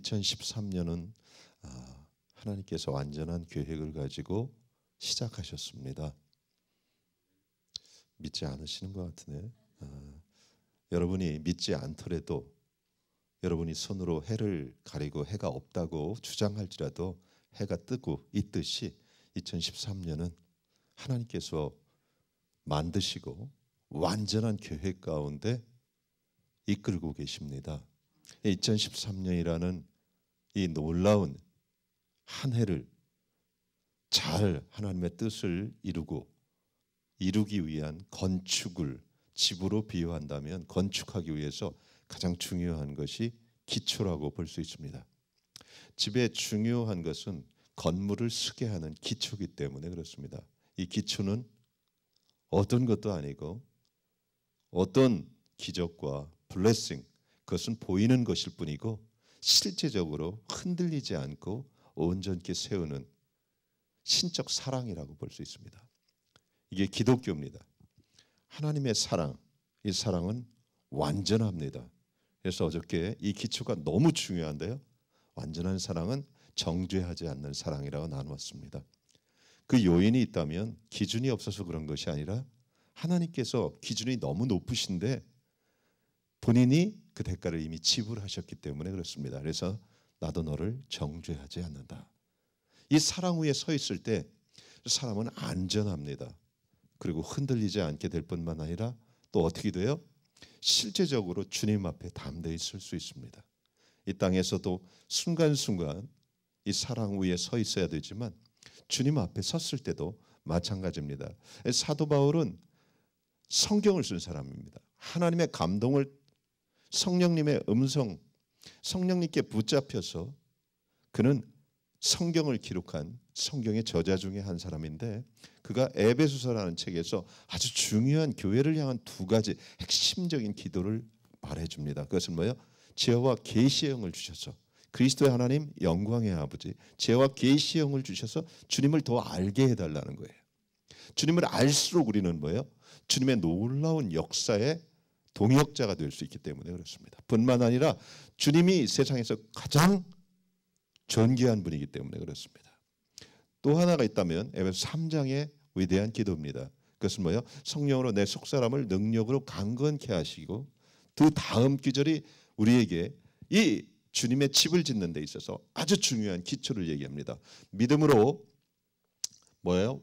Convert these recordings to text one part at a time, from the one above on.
2013년은 하나님께서 완전한 계획을 가지고 시작하셨습니다. 믿지 않으시는 것 같으네. 여러분이 믿지 않더라도 여러분이 손으로 해를 가리고 해가 없다고 주장할지라도 해가 뜨고 있듯이 2013년은 하나님께서 만드시고 완전한 계획 가운데 이끌고 계십니다. 2013년이라는 이 놀라운 한 해를 잘 하나님의 뜻을 이루기 위한 건축을 집으로 비유한다면 건축하기 위해서 가장 중요한 것이 기초라고 볼 수 있습니다. 집에 중요한 것은 건물을 서게 하는 기초이기 때문에 그렇습니다. 이 기초는 어떤 것도 아니고 어떤 기적과 블레싱 그것은 보이는 것일 뿐이고 실제적으로 흔들리지 않고 온전히 세우는 신적 사랑이라고 볼 수 있습니다. 이게 기독교입니다. 하나님의 사랑, 이 사랑은 완전합니다. 그래서 어저께 이 기초가 너무 중요한데요. 완전한 사랑은 정죄하지 않는 사랑이라고 나누었습니다. 그 요인이 있다면 기준이 없어서 그런 것이 아니라 하나님께서 기준이 너무 높으신데 본인이 그 대가를 이미 지불하셨기 때문에 그렇습니다. 그래서 나도 너를 정죄하지 않는다. 이 사랑 위에 서 있을 때 사람은 안전합니다. 그리고 흔들리지 않게 될 뿐만 아니라 또 어떻게 돼요? 실제적으로 주님 앞에 담대히 설 수 있습니다. 이 땅에서도 순간순간 이 사랑 위에 서 있어야 되지만 주님 앞에 섰을 때도 마찬가지입니다. 사도 바울은 성경을 쓴 사람입니다. 하나님의 감동을 성령님의 음성, 성령님께 붙잡혀서 그는 성경을 기록한 성경의 저자 중에 한 사람인데 그가 에베소서라는 책에서 아주 중요한 교회를 향한 두 가지 핵심적인 기도를 말해줍니다. 그것은 뭐예요? 지혜와 계시의 영을 주셔서 그리스도의 하나님 영광의 아버지 지혜와 계시의 영을 주셔서 주님을 더 알게 해달라는 거예요. 주님을 알수록 우리는 뭐예요? 주님의 놀라운 역사의 동역자가 될 수 있기 때문에 그렇습니다. 뿐만 아니라 주님이 세상에서 가장 존귀한 분이기 때문에 그렇습니다. 또 하나가 있다면 에베소 3장의 위대한 기도입니다. 그것은 뭐예요? 성령으로 내 속사람을 능력으로 강건케 하시고 그 다음 구절이 우리에게 이 주님의 집을 짓는 데 있어서 아주 중요한 기초를 얘기합니다. 믿음으로 뭐예요?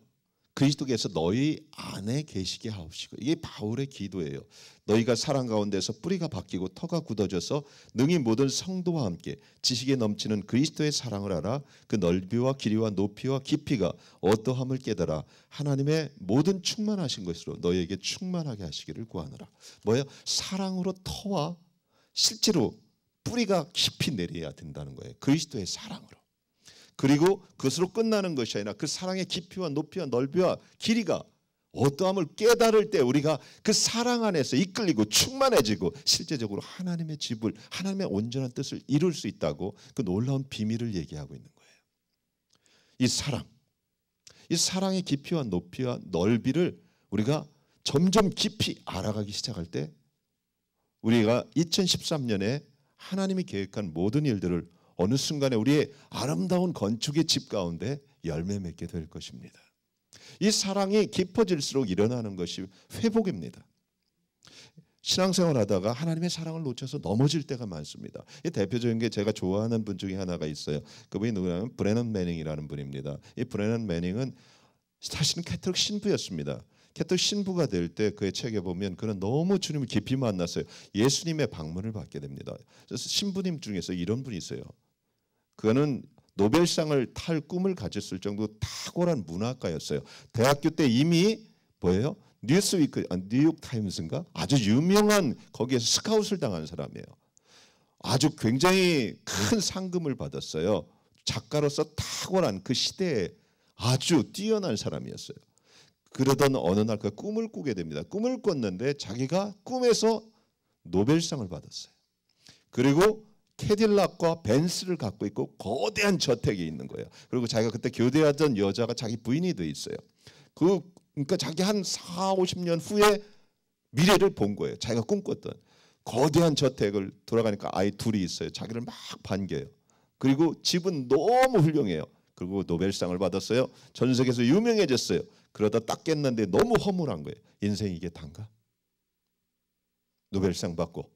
그리스도께서 너희 안에 계시게 하옵시고 이게 바울의 기도예요. 너희가 사랑 가운데서 뿌리가 바뀌고 터가 굳어져서 능히 모든 성도와 함께 지식에 넘치는 그리스도의 사랑을 알아 그 넓이와 길이와 높이와 깊이가 어떠함을 깨달아 하나님의 모든 충만하신 것으로 너희에게 충만하게 하시기를 구하노라. 뭐예요? 사랑으로 터와 실제로 뿌리가 깊이 내려야 된다는 거예요. 그리스도의 사랑으로. 그리고 그것으로 끝나는 것이 아니라 그 사랑의 깊이와 높이와 넓이와 길이가 어떠함을 깨달을 때 우리가 그 사랑 안에서 이끌리고 충만해지고 실제적으로 하나님의 집을 하나님의 온전한 뜻을 이룰 수 있다고 그 놀라운 비밀을 얘기하고 있는 거예요. 이 사랑의 깊이와 높이와 넓이를 우리가 점점 깊이 알아가기 시작할 때 우리가 2013년에 하나님이 계획한 모든 일들을 어느 순간에 우리의 아름다운 건축의 집 가운데 열매 맺게 될 것입니다. 이 사랑이 깊어질수록 일어나는 것이 회복입니다. 신앙생활 하다가 하나님의 사랑을 놓쳐서 넘어질 때가 많습니다. 대표적인 게 제가 좋아하는 분 중에 하나가 있어요. 그분이 누구냐면 브래넌 매닝이라는 분입니다. 이 브래넌 매닝은 사실은 캐톨릭 신부였습니다. 캐톨릭 신부가 될 때 그의 책에 보면 그는 너무 주님을 깊이 만났어요. 예수님의 방문을 받게 됩니다. 그래서 신부님 중에서 이런 분이 있어요. 그는 노벨상을 탈 꿈을 가졌을 정도 탁월한 문학가였어요. 대학교 때 이미 뭐예요? 뉴스위크, 뉴욕 타임스인가? 아주 유명한 거기에서 스카웃을 당한 사람이에요. 아주 굉장히 큰 상금을 받았어요. 작가로서 탁월한 그 시대에 아주 뛰어난 사람이었어요. 그러던 어느 날 그 꿈을 꾸게 됩니다. 꿈을 꿨는데 자기가 꿈에서 노벨상을 받았어요. 그리고 캐딜락과 벤츠를 갖고 있고 거대한 저택이 있는 거예요. 그리고 자기가 그때 교대하던 여자가 자기 부인이 돼 있어요. 그러니까 자기 한 4, 50년 후에 미래를 본 거예요. 자기가 꿈꿨던 거대한 저택을 돌아가니까 아이 둘이 있어요. 자기를 막 반겨요. 그리고 집은 너무 훌륭해요. 그리고 노벨상을 받았어요. 전 세계에서 유명해졌어요. 그러다 딱 깼는데 너무 허물한 거예요. 인생이 이게 단가? 노벨상 받고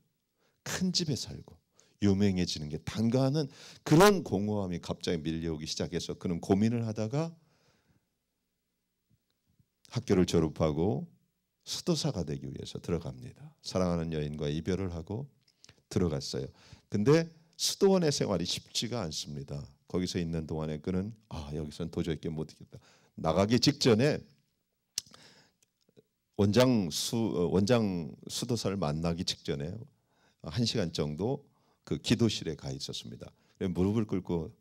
큰 집에 살고 유명해지는 게 단가 하는 그런 공허함이 갑자기 밀려오기 시작해서 그는 고민을 하다가 학교를 졸업하고 수도사가 되기 위해서 들어갑니다. 사랑하는 여인과 이별을 하고 들어갔어요. 근데 수도원의 생활이 쉽지가 않습니다. 거기서 있는 동안에 그는 여기서는 도저히 못 있겠다. 나가기 직전에 원장 수도사를 만나기 직전에 1시간 정도 그 기도실에 가 있었습니다. 무릎을 꿇고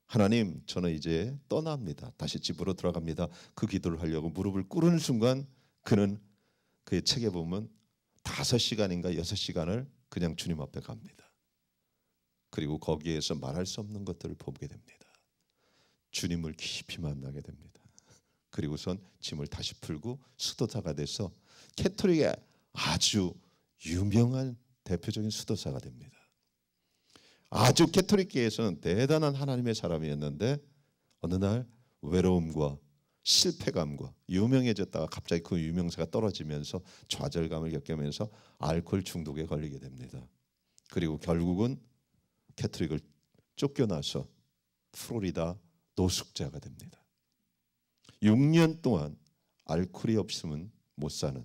하나님, 저는 이제 떠납니다. 다시 집으로 들어갑니다. 그 기도를 하려고 무릎을 꿇는 순간 그는 그의 책에 보면 5시간인가 6시간을 그냥 주님 앞에 갑니다. 그리고 거기에서 말할 수 없는 것들을 보게 됩니다. 주님을 깊이 만나게 됩니다. 그리고선 짐을 다시 풀고 수도사가 돼서 캐토릭의 아주 유명한 대표적인 수도사가 됩니다. 아주 캐토릭계에서는 대단한 하나님의 사람이었는데 어느 날 외로움과 실패감과 유명해졌다가 갑자기 그 유명세가 떨어지면서 좌절감을 겪으면서 알코올 중독에 걸리게 됩니다. 그리고 결국은 캐토릭을 쫓겨나서 플로리다 노숙자가 됩니다. 6년 동안 알코올이 없으면 못 사는,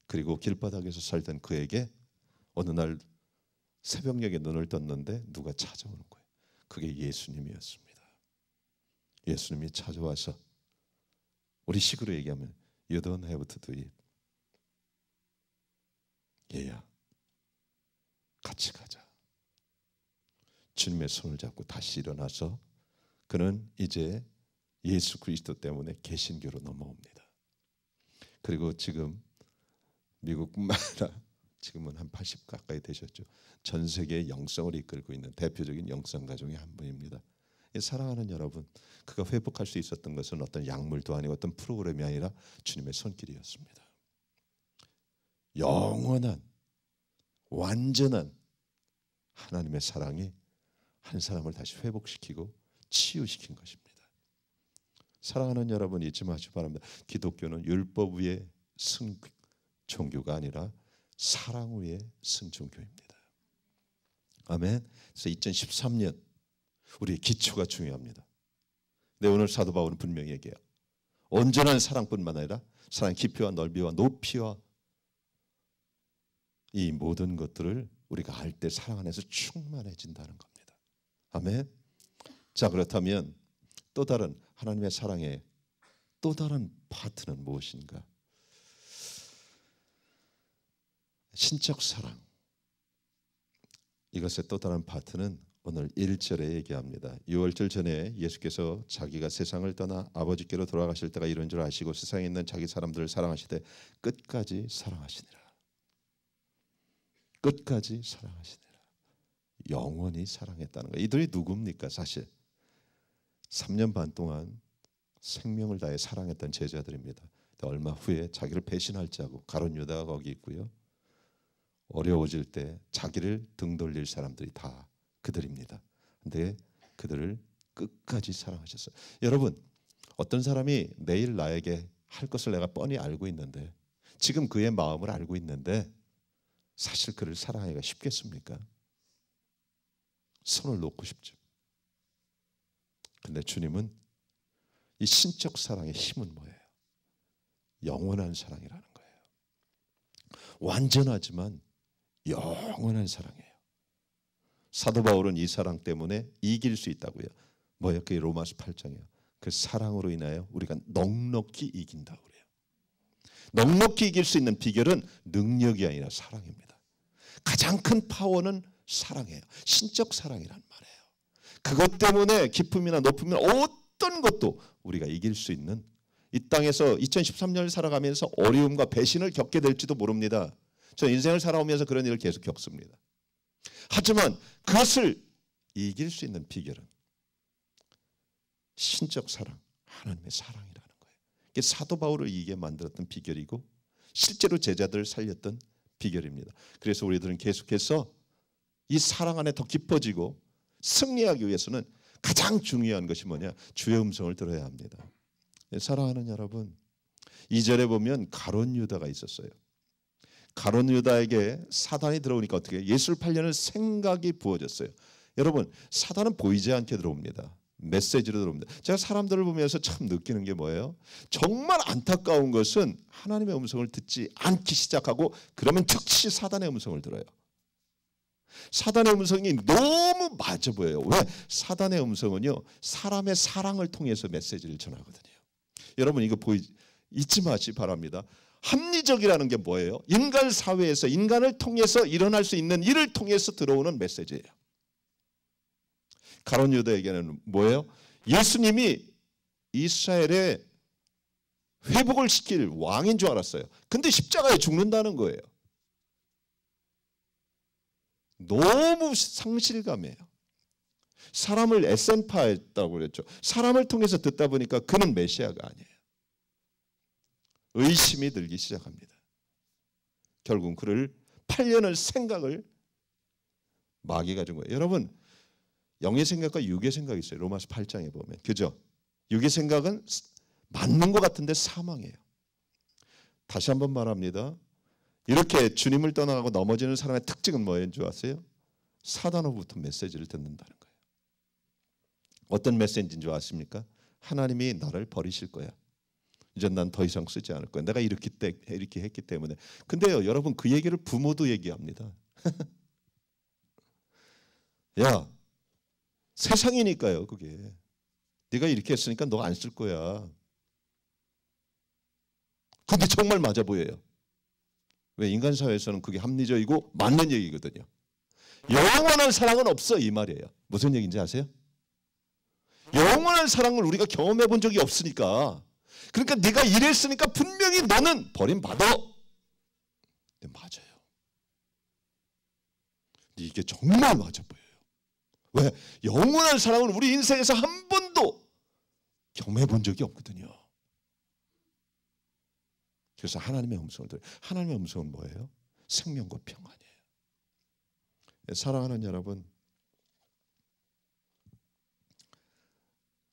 그리고 길바닥에서 살던 그에게 어느 날 새벽녘에 눈을 떴는데 누가 찾아오는 거예요. 그게 예수님이었습니다. 예수님이 찾아와서 우리 식으로 얘기하면 You don't have to do it. 얘야, 같이 가자. 주님의 손을 잡고 다시 일어나서 그는 이제 예수 그리스도 때문에 개신교로 넘어옵니다. 그리고 지금 미국뿐만 아니라 지금은 한 80 가까이 되셨죠. 전 세계의 영성을 이끌고 있는 대표적인 영성 가정의 한 분입니다. 사랑하는 여러분, 그가 회복할 수 있었던 것은 어떤 약물도 아니고 어떤 프로그램이 아니라 주님의 손길이었습니다. 영원한 완전한 하나님의 사랑이 한 사람을 다시 회복시키고 치유시킨 것입니다. 사랑하는 여러분, 잊지 마시기 바랍니다. 기독교는 율법 위의 종교가 아니라 사랑 위의 순종교입니다. 아멘. 그래서 2013년 우리의 기초가 중요합니다. 근데 오늘 사도 바울은 분명히 얘기해요. 온전한 사랑뿐만 아니라 사랑의 깊이와 넓이와 높이와 이 모든 것들을 우리가 알 때 사랑 안에서 충만해진다는 겁니다. 아멘. 자, 그렇다면 또 다른 하나님의 사랑의 또 다른 파트는 무엇인가? 신적 사랑. 이것의 또 다른 파트는 오늘 1절에 얘기합니다. 6월절 전에 예수께서 자기가 세상을 떠나 아버지께로 돌아가실 때가 이런 줄 아시고 세상에 있는 자기 사람들을 사랑하시되 끝까지 사랑하시니라. 끝까지 사랑하시니라. 영원히 사랑했다는 거예요. 이들이 누굽니까? 사실 3년 반 동안 생명을 다해 사랑했던 제자들입니다. 얼마 후에 자기를 배신할지 하고 가룟 유다가 거기 있고요. 어려워질 때 자기를 등 돌릴 사람들이 다 그들입니다. 근데 그들을 끝까지 사랑하셨어요. 여러분, 어떤 사람이 내일 나에게 할 것을 내가 뻔히 알고 있는데, 지금 그의 마음을 알고 있는데 사실 그를 사랑하기가 쉽겠습니까? 손을 놓고 싶죠. 근데 주님은 이 신적 사랑의 힘은 뭐예요? 영원한 사랑이라는 거예요. 완전하지만 영원한 사랑이에요. 사도 바울은 이 사랑 때문에 이길 수 있다고요. 뭐예요? 그게 로마서 8장이에요. 그 사랑으로 인하여 우리가 넉넉히 이긴다고 그래요. 넉넉히 이길 수 있는 비결은 능력이 아니라 사랑입니다. 가장 큰 파워는 사랑이에요. 신적 사랑이란 말이에요. 그것 때문에 기쁨이나 높음이나 어떤 것도 우리가 이길 수 있는, 이 땅에서 2013년을 살아가면서 어려움과 배신을 겪게 될지도 모릅니다. 저 인생을 살아오면서 그런 일을 계속 겪습니다. 하지만 그것을 이길 수 있는 비결은 신적 사랑, 하나님의 사랑이라는 거예요. 이게 사도 바울을 이기게 만들었던 비결이고 실제로 제자들을 살렸던 비결입니다. 그래서 우리들은 계속해서 이 사랑 안에 더 깊어지고 승리하기 위해서는 가장 중요한 것이 뭐냐? 주의 음성을 들어야 합니다. 사랑하는 여러분, 2절에 보면 가룟 유다가 있었어요. 가룟 유다에게 사단이 들어오니까 어떻게? 예수를 팔려는 생각이 부어졌어요. 여러분, 사단은 보이지 않게 들어옵니다. 메시지로 들어옵니다. 제가 사람들을 보면서 참 느끼는 게 뭐예요? 정말 안타까운 것은 하나님의 음성을 듣지 않기 시작하고 그러면 즉시 사단의 음성을 들어요. 사단의 음성이 너무 맞아 보여요. 왜? 사단의 음성은요, 사람의 사랑을 통해서 메시지를 전하거든요. 여러분, 이거 잊지 마시기 바랍니다. 합리적이라는 게 뭐예요? 인간 사회에서 인간을 통해서 일어날 수 있는 일을 통해서 들어오는 메시지예요. 가룟 유다에게는 뭐예요? 예수님이 이스라엘의 회복을 시킬 왕인 줄 알았어요. 근데 십자가에 죽는다는 거예요. 너무 상실감이에요. 사람을 에센파했다고 그랬죠. 사람을 통해서 듣다 보니까 그는 메시아가 아니에요. 의심이 들기 시작합니다. 결국 그를 팔려는 생각을 마귀가 준 거예요. 여러분, 영의 생각과 육의 생각이 있어요. 로마서 8장에 보면. 그죠? 육의 생각은 맞는 것 같은데 사망이에요. 다시 한번 말합니다. 이렇게 주님을 떠나가고 넘어지는 사람의 특징은 뭐인 줄 아세요? 사단으로부터 메시지를 듣는다는 거예요. 어떤 메시지인 줄 아십니까? 하나님이 나를 버리실 거야. 이제 난 더 이상 쓰지 않을 거야. 내가 이렇게 했기 때문에. 근데요, 여러분, 그 얘기를 부모도 얘기합니다. 야, 세상이니까요, 그게. 네가 이렇게 했으니까 너 안 쓸 거야. 근데 정말 맞아 보여요. 왜? 인간 사회에서는 그게 합리적이고 맞는 얘기거든요. 영원한 사랑은 없어, 이 말이에요. 무슨 얘기인지 아세요? 영원한 사랑을 우리가 경험해 본 적이 없으니까. 그러니까 네가 이랬으니까 분명히 너는 버림받아. 근데 맞아요. 근데 이게 정말 맞아 보여요. 왜? 영원한 사랑을 우리 인생에서 한 번도 경험해 본 적이 없거든요. 그래서 하나님의 음성을 들어요. 하나님의 음성은 뭐예요? 생명과 평안이에요. 사랑하는 여러분,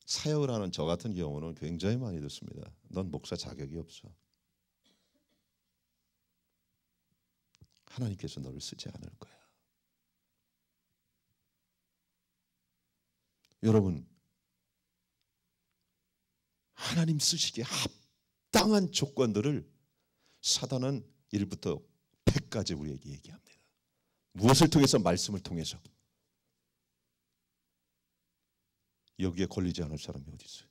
사역을 하는 저 같은 경우는 굉장히 많이 듣습니다. 넌 목사 자격이 없어. 하나님께서 너를 쓰지 않을 거야. 여러분, 하나님 쓰시기에 합당한 조건들을 사단은 1부터 100까지 우리에게 얘기합니다. 무엇을 통해서? 말씀을 통해서. 여기에 걸리지 않을 사람이 어디 있어요?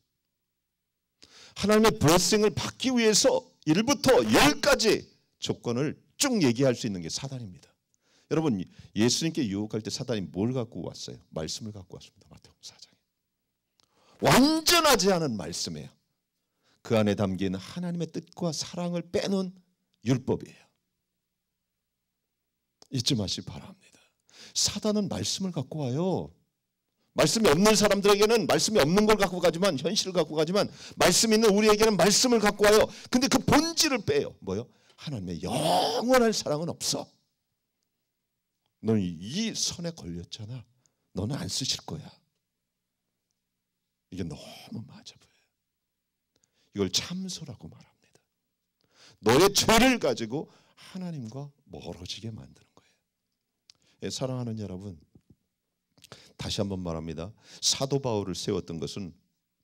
하나님의 블레싱을 받기 위해서 1부터 10까지 조건을 쭉 얘기할 수 있는 게 사단입니다. 여러분, 예수님께 유혹할 때 사단이 뭘 갖고 왔어요? 말씀을 갖고 왔습니다. 마태복음 4장에. 완전하지 않은 말씀이에요. 그 안에 담긴 하나님의 뜻과 사랑을 빼놓은 율법이에요. 잊지 마시기 바랍니다. 사단은 말씀을 갖고 와요. 말씀이 없는 사람들에게는 말씀이 없는 걸 갖고 가지만, 현실을 갖고 가지만, 말씀 있는 우리에게는 말씀을 갖고 와요. 근데 그 본질을 빼요. 뭐요? 하나님의 영원한 사랑은 없어. 너는 이 선에 걸렸잖아. 너는 안 쓰실 거야. 이게 너무 맞아 보여요. 이걸 참소라고 말합니다. 너의 죄를 가지고 하나님과 멀어지게 만드는 거예요. 사랑하는 여러분, 다시 한번 말합니다. 사도 바울을 세웠던 것은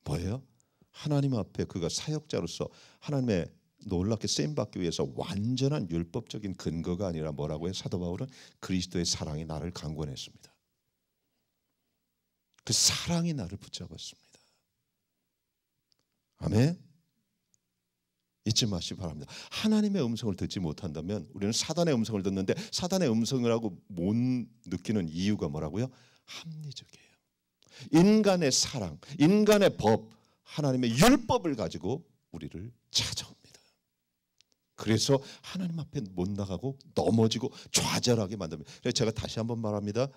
뭐예요? 하나님 앞에 그가 사역자로서 하나님의 놀랍게 쓰임받기 위해서 완전한 율법적인 근거가 아니라 뭐라고 해요? 사도 바울은 그리스도의 사랑이 나를 강권했습니다. 그 사랑이 나를 붙잡았습니다. 아멘? 잊지 마시기 바랍니다. 하나님의 음성을 듣지 못한다면 우리는 사단의 음성을 듣는데, 사단의 음성이라고 못 느끼는 이유가 뭐라고요? 합리적이에요. 인간의 사랑, 인간의 법, 하나님의 율법을 가지고 우리를 찾아옵니다. 그래서 하나님 앞에 못 나가고 넘어지고 좌절하게 만듭니다. 그래서 제가 다시 한번 말합니다.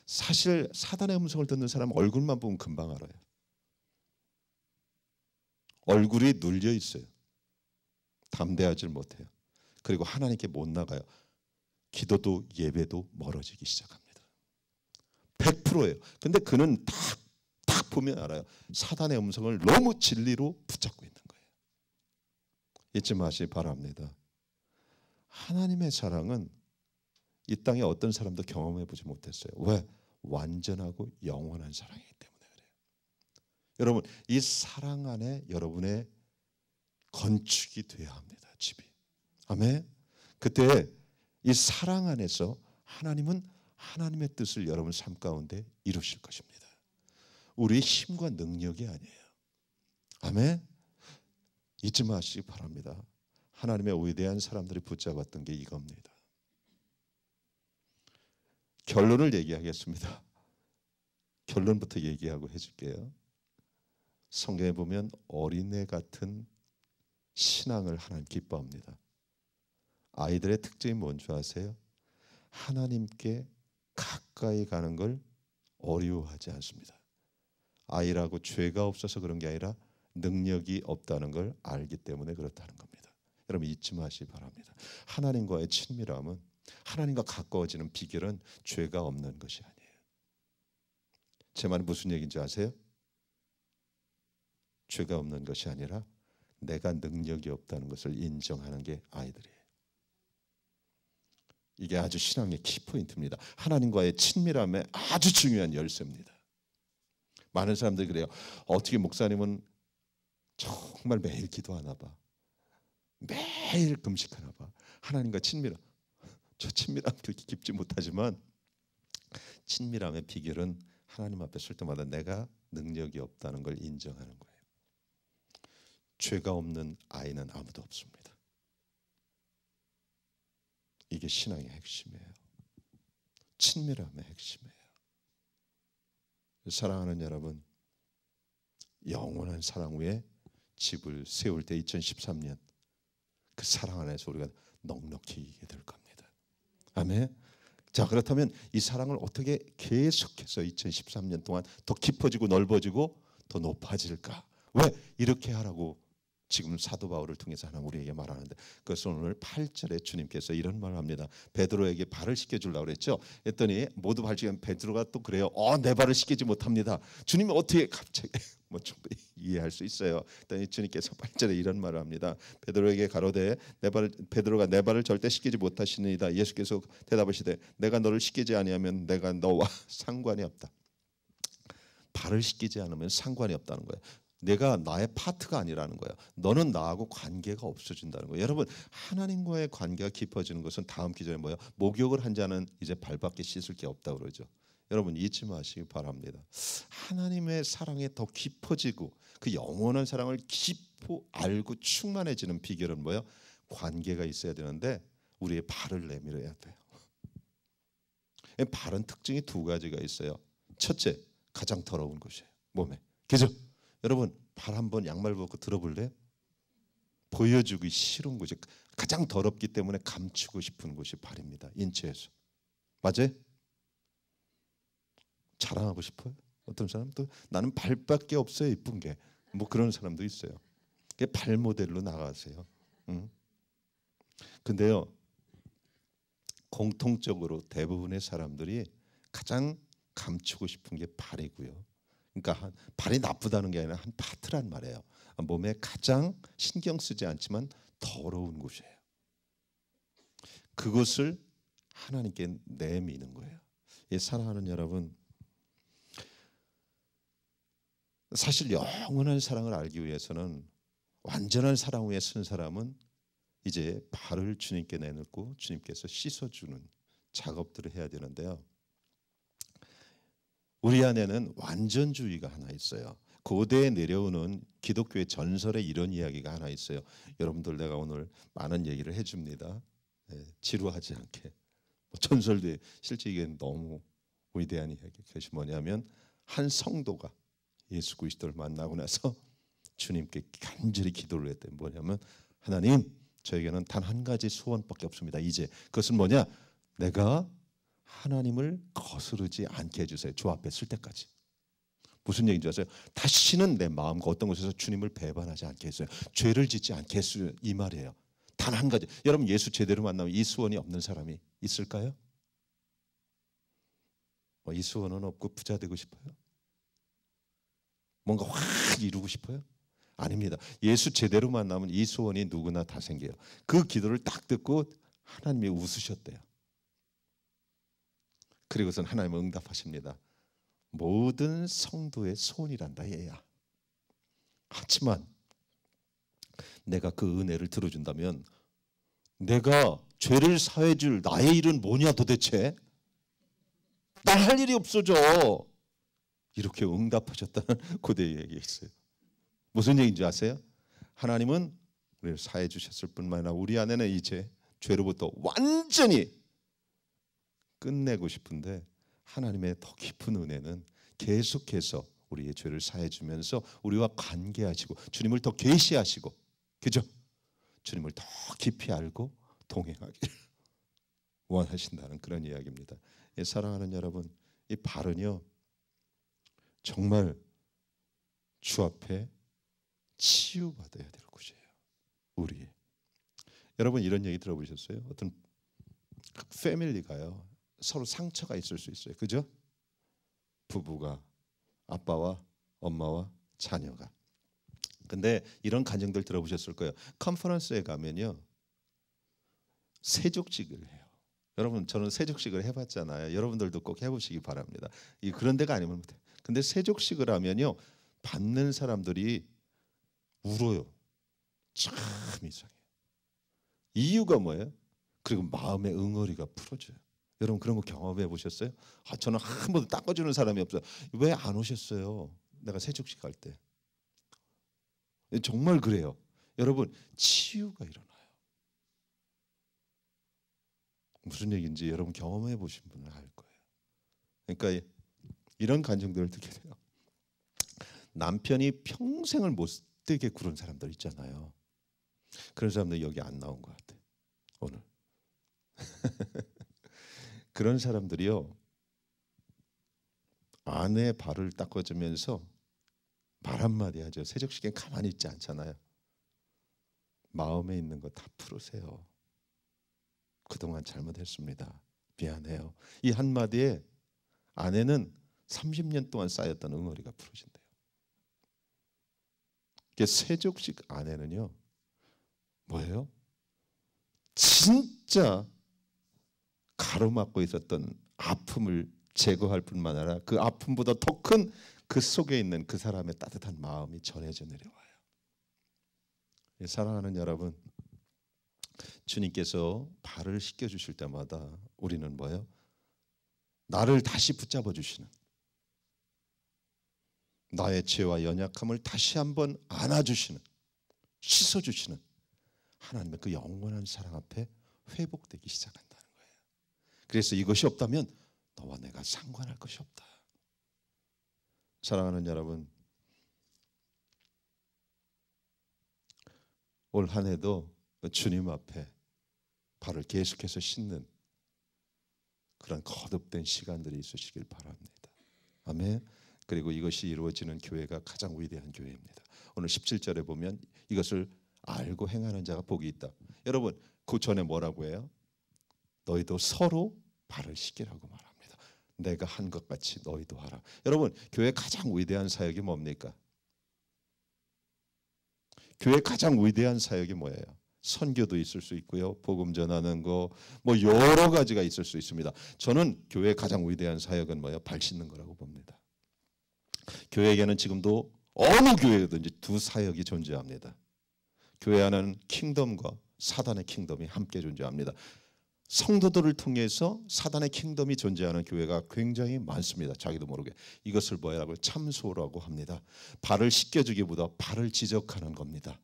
사실 사단의 음성을 듣는 사람은 얼굴만 보면 금방 알아요. 얼굴이 눌려 있어요. 담대하지 못해요. 그리고 하나님께 못 나가요. 기도도 예배도 멀어지기 시작합니다. 100%예요. 근데 그는 딱 보면 알아요. 사단의 음성을 너무 진리로 붙잡고 있는 거예요. 잊지 마시기 바랍니다. 하나님의 사랑은 이 땅에 어떤 사람도 경험해 보지 못했어요. 왜? 완전하고 영원한 사랑이기 때문에 그래요. 여러분, 이 사랑 안에 여러분의 건축이 되어야 합니다. 집이. 아멘. 그때 이 사랑 안에서 하나님은 하나님의 뜻을 여러분 삶 가운데 이루실 것입니다. 우리의 힘과 능력이 아니에요. 아멘. 잊지 마시기 바랍니다. 하나님의 위대한 사람들이 붙잡았던 게 이겁니다. 결론을 얘기하겠습니다. 결론부터 얘기하고 해줄게요. 성경에 보면 어린애 같은 신앙을 하나님 기뻐합니다. 아이들의 특징이 뭔지 아세요? 하나님께 가까이 가는 걸 어려워하지 않습니다. 아이라고 죄가 없어서 그런 게 아니라 능력이 없다는 걸 알기 때문에 그렇다는 겁니다. 여러분 잊지 마시기 바랍니다. 하나님과의 친밀함은, 하나님과 가까워지는 비결은 죄가 없는 것이 아니에요. 제 말이 무슨 얘기인지 아세요? 죄가 없는 것이 아니라 내가 능력이 없다는 것을 인정하는 게 아이들이에요. 이게 아주 신앙의 키포인트입니다. 하나님과의 친밀함에 아주 중요한 열쇠입니다. 많은 사람들이 그래요. 어떻게 목사님은 정말 매일 기도하나 봐. 매일 금식하나 봐. 하나님과 친밀함. 저 친밀함 그렇게 깊지 못하지만 친밀함의 비결은 하나님 앞에 설 때마다 내가 능력이 없다는 걸 인정하는 거예요. 죄가 없는 아이는 아무도 없습니다. 이게 신앙의 핵심이에요. 친밀함의 핵심이에요. 사랑하는 여러분, 영원한 사랑 위에 집을 세울 때 2013년 그 사랑 안에서 우리가 넉넉히 이기게 될 겁니다. 아멘. 자, 그렇다면 이 사랑을 어떻게 계속해서 2013년 동안 더 깊어지고 넓어지고 더 높아질까? 왜 이렇게 하라고 지금 사도 바울을 통해서 하나님 우리에게 말하는데, 그것은 오늘 8절에 주님께서 이런 말을 합니다. 베드로에게 발을 씻겨주려고 그랬죠. 했더니 모두 발을 씻기면 베드로가 또 그래요. 내 발을 씻기지 못합니다. 주님이 어떻게 갑자기 충분히 이해할 수 있어요. 했더니 주님께서 8절에 이런 말을 합니다. 베드로에게 가로되 베드로가 내 발을 절대 씻기지 못하시니이다. 예수께서 대답하시되 내가 너를 씻기지 아니하면 내가 너와 상관이 없다. 발을 씻기지 않으면 상관이 없다는 거예요. 내가 나의 파트가 아니라는 거예요. 너는 나하고 관계가 없어진다는 거예요. 여러분, 하나님과의 관계가 깊어지는 것은 다음 기절에 뭐예요? 목욕을 한 자는 이제 발밖에 씻을 게 없다고 그러죠. 여러분 잊지 마시기 바랍니다. 하나님의 사랑에 더 깊어지고 그 영원한 사랑을 깊이 알고 충만해지는 비결은 뭐예요? 관계가 있어야 되는데 우리의 발을 내밀어야 돼요. 발은 특징이 두 가지가 있어요. 첫째, 가장 더러운 곳이에요. 몸에. 그죠? 여러분 발 한번 양말 벗고 들어볼래요? 보여주기 싫은 곳이, 가장 더럽기 때문에 감추고 싶은 곳이 발입니다. 인체에서. 맞아요? 자랑하고 싶어요? 어떤 사람도 나는 발밖에 없어요. 이쁜 게. 뭐 그런 사람도 있어요. 발 모델로 나가세요. 근데요, 공통적으로 대부분의 사람들이 가장 감추고 싶은 게 발이고요. 그러니까 발이 나쁘다는 게 아니라 한 파트란 말이에요. 몸에 가장 신경 쓰지 않지만 더러운 곳이에요. 그것을 하나님께 내미는 거예요. 사랑하는 여러분, 사실 영원한 사랑을 알기 위해서는, 완전한 사랑 위에 선 사람은 이제 발을 주님께 내놓고 주님께서 씻어주는 작업들을 해야 되는데요. 우리 안에는 완전주의가 하나 있어요. 고대에 내려오는 기독교의 전설에 이런 이야기가 하나 있어요. 여러분들 내가 오늘 많은 얘기를 해줍니다. 지루하지 않게. 전설도 실제 이게 너무 위대한 이야기. 그것이 뭐냐면 한 성도가 예수 그리스도를 만나고 나서 주님께 간절히 기도를 했대요. 뭐냐면 하나님, 저에게는 단 한 가지 소원밖에 없습니다. 이제 그것은 뭐냐? 내가 하나님을 거스르지 않게 해주세요. 주 앞에 쓸 때까지. 무슨 얘기인지 아세요? 다시는 내 마음과 어떤 곳에서 주님을 배반하지 않게 했어요. 죄를 짓지 않게 했어요. 이 말이에요. 단 한 가지. 여러분 예수 제대로 만나면 이 소원이 없는 사람이 있을까요? 이 소원은 없고 부자 되고 싶어요? 뭔가 확 이루고 싶어요? 아닙니다. 예수 제대로 만나면 이 소원이 누구나 다 생겨요. 그 기도를 딱 듣고 하나님이 웃으셨대요. 그리고선 하나님은 응답하십니다. 모든 성도의 소원이란다 얘야. 하지만 내가 그 은혜를 들어준다면 내가 죄를 사해 줄 나의 일은 뭐냐 도대체? 난 할 일이 없어져. 이렇게 응답하셨다는 고대의 얘기가 있어요. 무슨 얘기인지 아세요? 하나님은 우리를 사해 주셨을 뿐만 아니라 우리 안에는 이제 죄로부터 완전히 끝내고 싶은데 하나님의 더 깊은 은혜는 계속해서 우리의 죄를 사해 주면서 우리와 관계하시고 주님을 더 계시하시고, 그죠? 주님을 더 깊이 알고 동행하기를 원하신다는 그런 이야기입니다. 사랑하는 여러분, 이 발은요 정말 주 앞에 치유받아야 될 곳이에요. 우리 여러분 이런 얘기 들어보셨어요? 어떤 패밀리가요 서로 상처가 있을 수 있어요. 그죠? 부부가, 아빠와 엄마와 자녀가. 근데 이런 가정들 들어보셨을 거예요. 컨퍼런스에 가면요 세족식을 해요. 여러분 저는 세족식을 해봤잖아요. 여러분들도 꼭 해보시기 바랍니다. 그런 데가 아니면 못해. 근데 세족식을 하면요 받는 사람들이 울어요. 참 이상해요. 이유가 뭐예요? 그리고 마음의 응어리가 풀어져요. 여러분 그런 거 경험해 보셨어요? 저는 한 번도 닦아주는 사람이 없어요. 왜 안 오셨어요? 내가 세족식 할 때. 정말 그래요. 여러분 치유가 일어나요. 무슨 얘기인지 여러분 경험해 보신 분은 알 거예요. 그러니까 이런 간증들을 듣게 돼요. 남편이 평생을 못되게 구른 사람들 있잖아요. 그런 사람들 여기 안 나온 것 같아 오늘. 그런 사람들이요 아내 발을 닦아주면서 말 한마디 하죠. 세족식엔 가만히 있지 않잖아요. 마음에 있는 거 다 풀으세요. 그동안 잘못했습니다. 미안해요. 이 한마디에 아내는 30년 동안 쌓였던 응어리가 풀어진대요. 세족식 아내는요 뭐예요? 진짜 가로막고 있었던 아픔을 제거할 뿐만 아니라 그 아픔보다 더 큰 그 속에 있는 그 사람의 따뜻한 마음이 전해져 내려와요. 사랑하는 여러분, 주님께서 발을 씻겨 주실 때마다 우리는 뭐예요? 나를 다시 붙잡아 주시는, 나의 죄와 연약함을 다시 한번 안아주시는, 씻어주시는 하나님의 그 영원한 사랑 앞에 회복되기 시작한다는 거예요. 그래서 이것이 없다면 너와 내가 상관할 것이 없다. 사랑하는 여러분, 올 한 해도 주님 앞에 발을 계속해서 씻는 그런 거듭된 시간들이 있으시길 바랍니다. 아멘. 그리고 이것이 이루어지는 교회가 가장 위대한 교회입니다. 오늘 17절에 보면 이것을 알고 행하는 자가 복이 있다. 여러분 그 전에 뭐라고 해요? 너희도 서로 발을 씻기라고 말합니다. 내가 한 것 같이 너희도 하라. 여러분 교회 가장 위대한 사역이 뭡니까? 교회 가장 위대한 사역이 뭐예요? 선교도 있을 수 있고요. 복음 전하는 거 뭐 여러 가지가 있을 수 있습니다. 저는 교회 가장 위대한 사역은 뭐예요? 발 씻는 거라고 봅니다. 교회에게는 지금도 어느 교회든지 두 사역이 존재합니다. 교회 안에는 킹덤과 사단의 킹덤이 함께 존재합니다. 성도들을 통해서 사단의 킹덤이 존재하는 교회가 굉장히 많습니다. 자기도 모르게. 이것을 뭐라고 참소라고 합니다. 발을 씻겨주기보다 발을 지적하는 겁니다.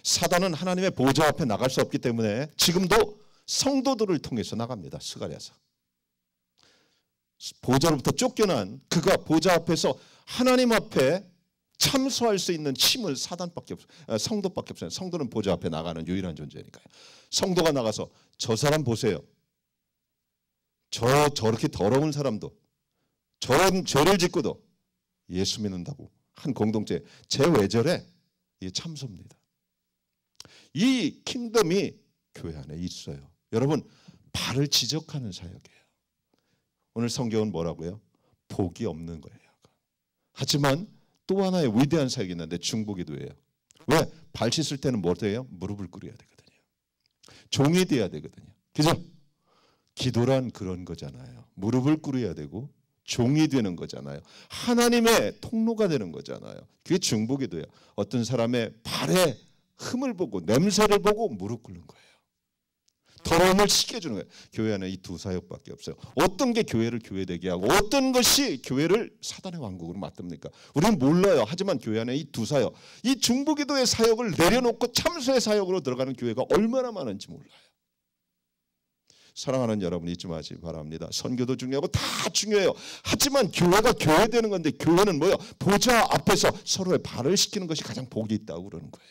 사단은 하나님의 보좌 앞에 나갈 수 없기 때문에 지금도 성도들을 통해서 나갑니다. 스가랴서. 보좌로부터 쫓겨난 그가 보좌 앞에서 하나님 앞에 참소할 수 있는 힘을 사단밖에 없어요. 성도밖에 없어요. 성도는 보좌 앞에 나가는 유일한 존재니까요. 성도가 나가서 저 사람 보세요. 저렇게 더러운 사람도 저런 죄를 짓고도 예수 믿는다고 한 공동체 쟤 왜 저래? 이게 참소입니다. 이 킹덤이 교회 안에 있어요. 여러분 발을 지적하는 사역이에요. 오늘 성경은 뭐라고요? 복이 없는 거예요. 하지만 또 하나의 위대한 사역이 있는데 중보기도예요. 왜? 발 씻을 때는 뭐 돼요? 무릎을 꿇어야 되거든요. 종이 돼야 되거든요. 그죠? 기도란 그런 거잖아요. 무릎을 꿇어야 되고 종이 되는 거잖아요. 하나님의 통로가 되는 거잖아요. 그게 중보기도예요. 어떤 사람의 발에 흠을 보고 냄새를 보고 무릎 꿇는 거예요. 더러움을 씻겨주는 거예요. 교회 안에 이 두 사역밖에 없어요. 어떤 게 교회를 교회되게 하고 어떤 것이 교회를 사단의 왕국으로 만듭니까? 우리는 몰라요. 하지만 교회 안에 이 두 사역, 이 중보기도의 사역을 내려놓고 참소의 사역으로 들어가는 교회가 얼마나 많은지 몰라요. 사랑하는 여러분 잊지 마시기 바랍니다. 선교도 중요하고 다 중요해요. 하지만 교회가 교회되는 건데 교회는 뭐예요? 보좌 앞에서 서로의 발을 씻기는 것이 가장 복이 있다고 그러는 거예요.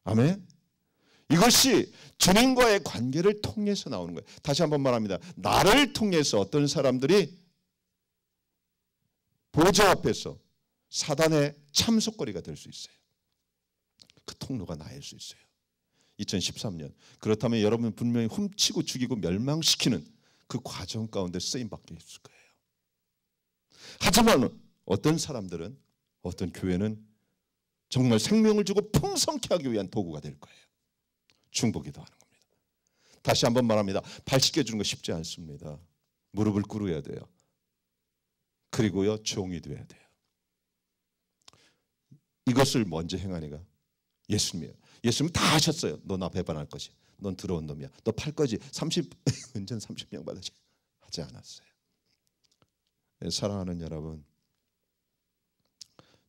아멘. 이것이 주님과의 관계를 통해서 나오는 거예요. 다시 한번 말합니다. 나를 통해서 어떤 사람들이 보좌 앞에서 사단의 참석거리가 될 수 있어요. 그 통로가 나일 수 있어요. 2013년. 그렇다면 여러분은 분명히 훔치고 죽이고 멸망시키는 그 과정 가운데 쓰임받게 있을 거예요. 하지만 어떤 사람들은, 어떤 교회는 정말 생명을 주고 풍성케 하기 위한 도구가 될 거예요. 중보기도 하는 겁니다. 다시 한번 말합니다. 발 씻겨주는 거 쉽지 않습니다. 무릎을 꿇어야 돼요. 그리고요 종이 돼야 돼요. 이것을 먼저 행하니가 예수님이에요. 예수님은 다 하셨어요. 너 나 배반할 것이. 넌 더러운 놈이야. 너 팔 거지. 은전 30명 받으시. 하지 않았어요. 사랑하는 여러분,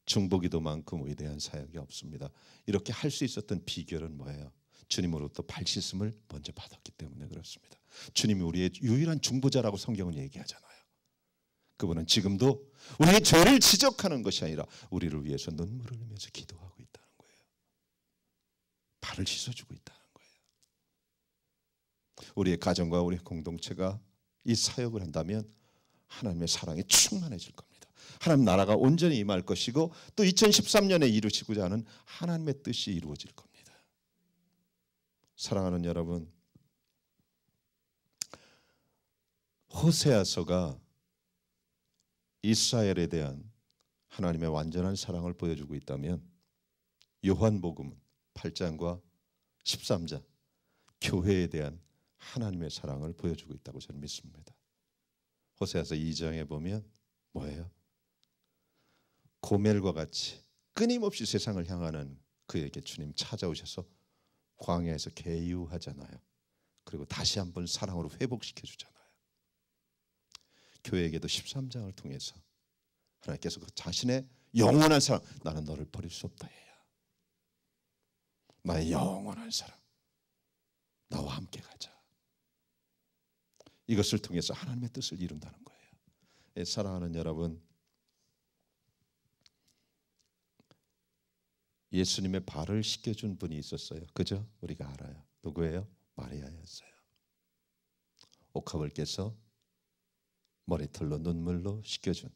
중보기도만큼 위대한 사역이 없습니다. 이렇게 할 수 있었던 비결은 뭐예요? 주님으로부터 발 씻음을 먼저 받았기 때문에 그렇습니다. 주님이 우리의 유일한 중보자라고 성경은 얘기하잖아요. 그분은 지금도 우리의 죄를 지적하는 것이 아니라 우리를 위해서 눈물을 흘리면서 기도하고 있다는 거예요. 발을 씻어주고 있다는 거예요. 우리의 가정과 우리의 공동체가 이 사역을 한다면 하나님의 사랑이 충만해질 겁니다. 하나님 나라가 온전히 임할 것이고 또 2013년에 이루시고자 하는 하나님의 뜻이 이루어질 겁니다. 사랑하는 여러분, 호세아서가 이스라엘에 대한 하나님의 완전한 사랑을 보여주고 있다면 요한복음 8장과 13장 교회에 대한 하나님의 사랑을 보여주고 있다고 저는 믿습니다. 호세아서 2장에 보면 뭐예요? 고멜과 같이 끊임없이 세상을 향하는 그에게 주님 찾아오셔서 광야에서 계유하잖아요. 그리고 다시 한번 사랑으로 회복시켜 주잖아요. 교회에게도 13장을 통해서 하나님께서 그 자신의 영원한 사랑, 나는 너를 버릴 수 없다 해야 나의 영원한 사랑, 나와 함께 가자. 이것을 통해서 하나님의 뜻을 이룬다는 거예요. 사랑하는 여러분, 예수님의 발을 씻겨준 분이 있었어요. 그죠? 우리가 알아요. 누구예요? 마리아였어요. 옥합을 깨서 머리털로 눈물로 씻겨준,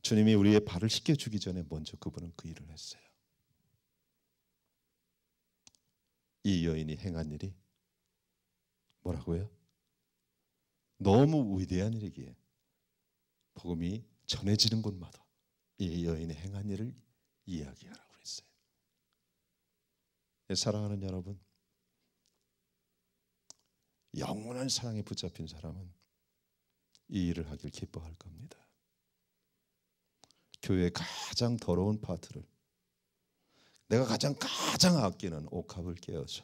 주님이 우리의 발을 씻겨주기 전에 먼저 그분은 그 일을 했어요. 이 여인이 행한 일이 뭐라고요? 너무 위대한 일이기에 복음이 전해지는 곳마다 이 여인의 행한 일을 이야기하라고 했어요. 사랑하는 여러분, 영원한 사랑에 붙잡힌 사람은 이 일을 하길 기뻐할 겁니다. 교회의 가장 더러운 파트를 내가 가장 아끼는 옥합을 깨어서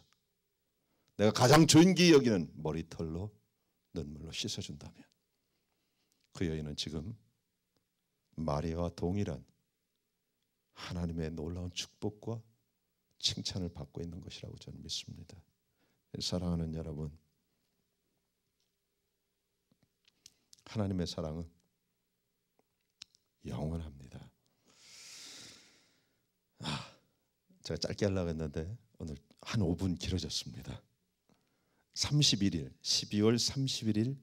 내가 가장 존귀히 여기는 머리털로 눈물로 씻어준다면 그 여인은 지금 마리아와 동일한 하나님의 놀라운 축복과 칭찬을 받고 있는 것이라고 저는 믿습니다. 사랑하는 여러분, 하나님의 사랑은 영원합니다. 제가 짧게 하려고 했는데 오늘 한 5분 길어졌습니다. 31일, 12월 31일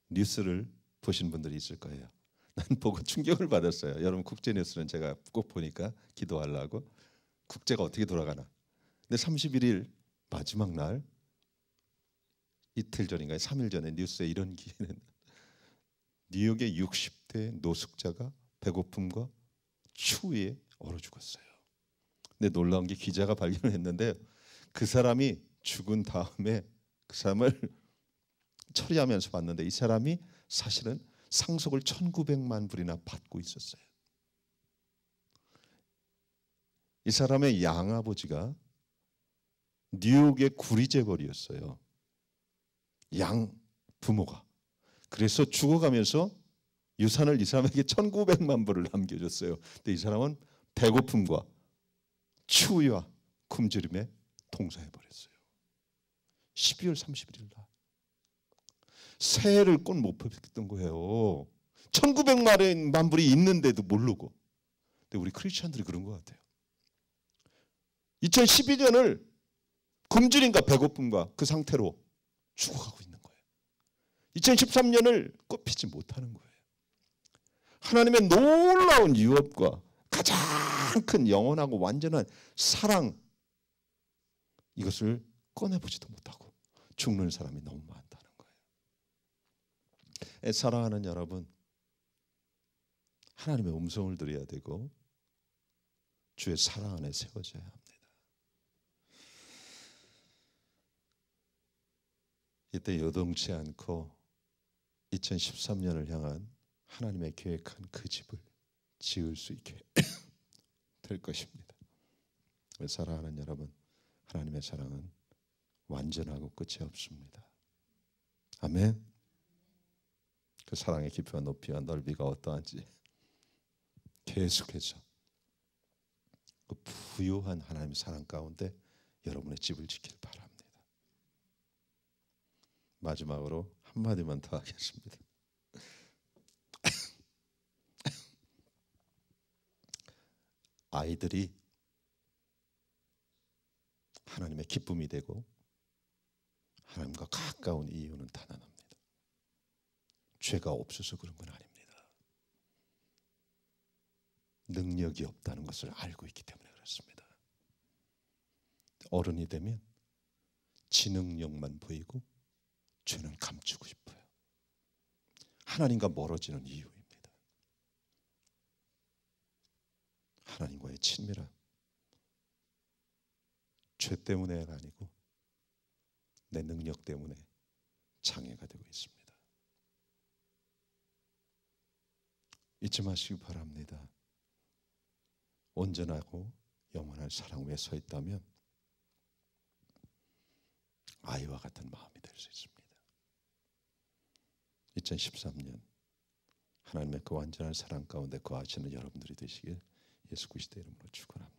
뉴스를 보신 분들이 있을 거예요. 난 보고 충격을 받았어요. 여러분 국제 뉴스는 제가 꼭 보니까 기도하려고 국제가 어떻게 돌아가나. 근데 31일 마지막 날 이틀 전인가요? 3일 전에 뉴스에 이런 기는 뉴욕의 60대 노숙자가 배고픔과 추위에 얼어 죽었어요. 근데 놀라운 게 기자가 발견했는데 그 사람이 죽은 다음에 그 사람을 처리하면서 봤는데 이 사람이 사실은 상속을 1900만 불이나 받고 있었어요. 이 사람의 양아버지가 뉴욕의 구리재벌이었어요. 양 부모가. 그래서 죽어가면서 유산을 이 사람에게 1900만 불을 남겨줬어요. 근데 이 사람은 배고픔과 추위와 굶주림에 동사해버렸어요. 12월 31일 날 새해를 꽃 못 폈던 거예요. 1900만 불이 있는데도 모르고. 근데 우리 크리스천들이 그런 것 같아요. 2012년을 굶주림과 배고픔과 그 상태로 죽어가고 있는 거예요. 2013년을 꽃피지 못하는 거예요. 하나님의 놀라운 유업과 가장 큰 영원하고 완전한 사랑, 이것을 꺼내보지도 못하고 죽는 사람이 너무 많다는 거예요. 사랑하는 여러분, 하나님의 음성을 들어야 되고 주의 사랑 안에 세워져야 합니다. 이때 요동치 않고 2013년을 향한 하나님의 계획한 그 집을 지을 수 있게 될 것입니다. 사랑하는 여러분, 하나님의 사랑은 완전하고 끝이 없습니다. 아멘. 그 사랑의 깊이와 높이와 넓이가 어떠한지 계속해서 그 부유한 하나님의 사랑 가운데 여러분의 집을 지키길 바랍니다. 마지막으로 한마디만 더 하겠습니다. 아이들이 하나님의 기쁨이 되고 하나님과 가까운 이유는 단 하나입니다. 죄가 없어서 그런 건 아닙니다. 능력이 없다는 것을 알고 있기 때문에 그렇습니다. 어른이 되면 지능력만 보이고 죄는 감추고 싶어요. 하나님과 멀어지는 이유입니다. 하나님과의 친밀함, 죄 때문에가 아니고 내 능력 때문에 장애가 되고 있습니다. 잊지 마시기 바랍니다. 온전하고 영원한 사랑 위에 서 있다면 아이와 같은 마음이 될 수 있습니다. 2013년 하나님의 그 완전한 사랑 가운데 거하시는 여러분들이 되시길 예수 그리스도의 이름으로 축원합니다.